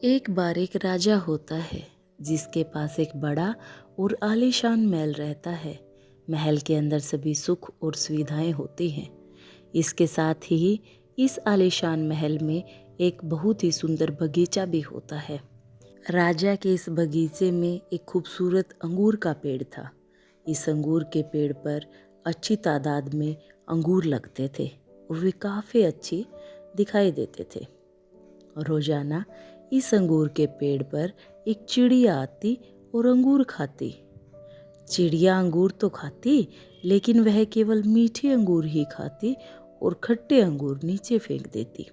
एक बार एक राजा होता है जिसके पास एक बड़ा और आलीशान महल रहता है। महल के अंदर सभी सुख और सुविधाएं होती हैं। इसके साथ ही इस आलीशान महल में एक बहुत ही सुंदर बगीचा भी होता है। राजा के इस बगीचे में एक खूबसूरत अंगूर का पेड़ था। इस अंगूर के पेड़ पर अच्छी तादाद में अंगूर लगते थे और वे काफ़ी अच्छी दिखाई देते थे। रोजाना इस अंगूर के पेड़ पर एक चिड़िया आती और अंगूर खाती। चिड़िया अंगूर तो खाती, लेकिन वह केवल मीठे अंगूर ही खाती और खट्टे अंगूर नीचे फेंक देती।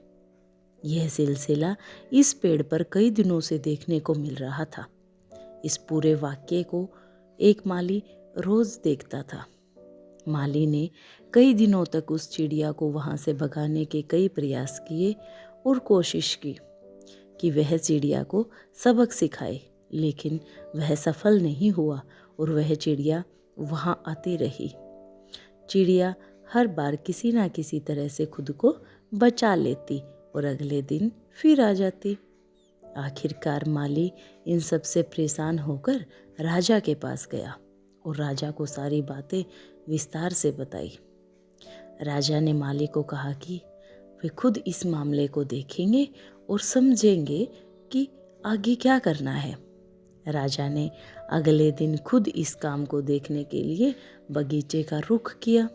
यह सिलसिला इस पेड़ पर कई दिनों से देखने को मिल रहा था। इस पूरे वाक्य को एक माली रोज देखता था। माली ने कई दिनों तक उस चिड़िया को वहां से भगाने के कई प्रयास किए और कोशिश की कि वह चिड़िया को सबक सिखाए, लेकिन वह सफल नहीं हुआ और वह चिड़िया वहां आती रही। चिड़िया हर बार किसी ना किसी तरह से खुद को बचा लेती और अगले दिन फिर आ जाती। आखिरकार माली इन सब से परेशान होकर राजा के पास गया और राजा को सारी बातें विस्तार से बताई। राजा ने माली को कहा कि वे खुद इस मामले को देखेंगे और समझेंगे कि आगे क्या करना है। राजा ने अगले दिन खुद इस काम को देखने के लिए बगीचे का रुख किया।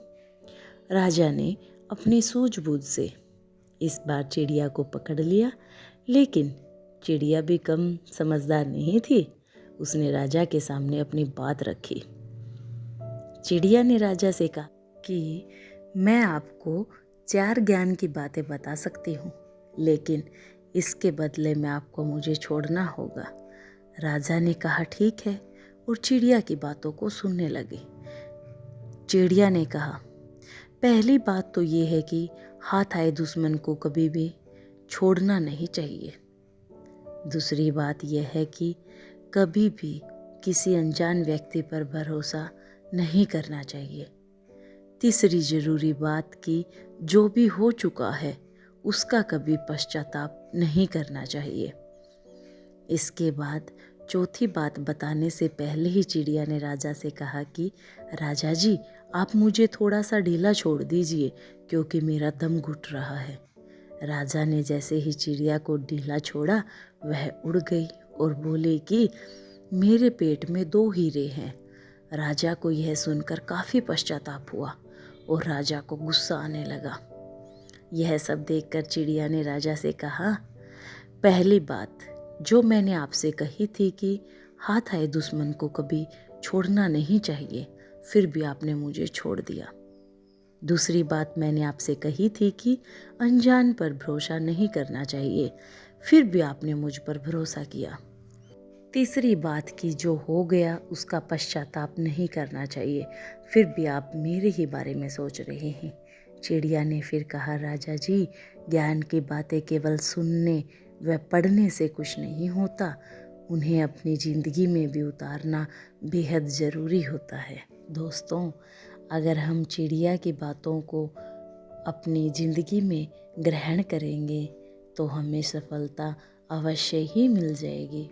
राजा ने अपनी सूझबूझ से इस बार चिड़िया को पकड़ लिया, लेकिन चिड़िया भी कम समझदार नहीं थी। उसने राजा के सामने अपनी बात रखी। चिड़िया ने राजा से कहा कि मैं आपको 4 ज्ञान की बातें बता सकती हूँ, लेकिन इसके बदले में आपको मुझे छोड़ना होगा। राजा ने कहा ठीक है और चिड़िया की बातों को सुनने लगे। चिड़िया ने कहा पहली बात तो ये है कि हाथ आए दुश्मन को कभी भी छोड़ना नहीं चाहिए। दूसरी बात यह है कि कभी भी किसी अनजान व्यक्ति पर भरोसा नहीं करना चाहिए। तीसरी जरूरी बात कि जो भी हो चुका है उसका कभी पश्चाताप नहीं करना चाहिए। इसके बाद चौथी बात बताने से पहले ही चिड़िया ने राजा से कहा कि राजा जी, आप मुझे थोड़ा सा ढीला छोड़ दीजिए क्योंकि मेरा दम घुट रहा है। राजा ने जैसे ही चिड़िया को ढीला छोड़ा वह उड़ गई और बोले कि मेरे पेट में 2 हीरे हैं। राजा को यह सुनकर काफ़ी पश्चाताप हुआ और राजा को गुस्सा आने लगा। यह सब देखकर चिड़िया ने राजा से कहा पहली बात जो मैंने आपसे कही थी कि हाथ आए दुश्मन को कभी छोड़ना नहीं चाहिए, फिर भी आपने मुझे छोड़ दिया। दूसरी बात मैंने आपसे कही थी कि अनजान पर भरोसा नहीं करना चाहिए, फिर भी आपने मुझ पर भरोसा किया। तीसरी बात कि जो हो गया उसका पश्चाताप नहीं करना चाहिए, फिर भी आप मेरे ही बारे में सोच रहे हैं। चिड़िया ने फिर कहा राजा जी, ज्ञान की बातें केवल सुनने व पढ़ने से कुछ नहीं होता, उन्हें अपनी ज़िंदगी में भी उतारना बेहद ज़रूरी होता है। दोस्तों, अगर हम चिड़िया की बातों को अपनी ज़िंदगी में ग्रहण करेंगे तो हमें सफलता अवश्य ही मिल जाएगी।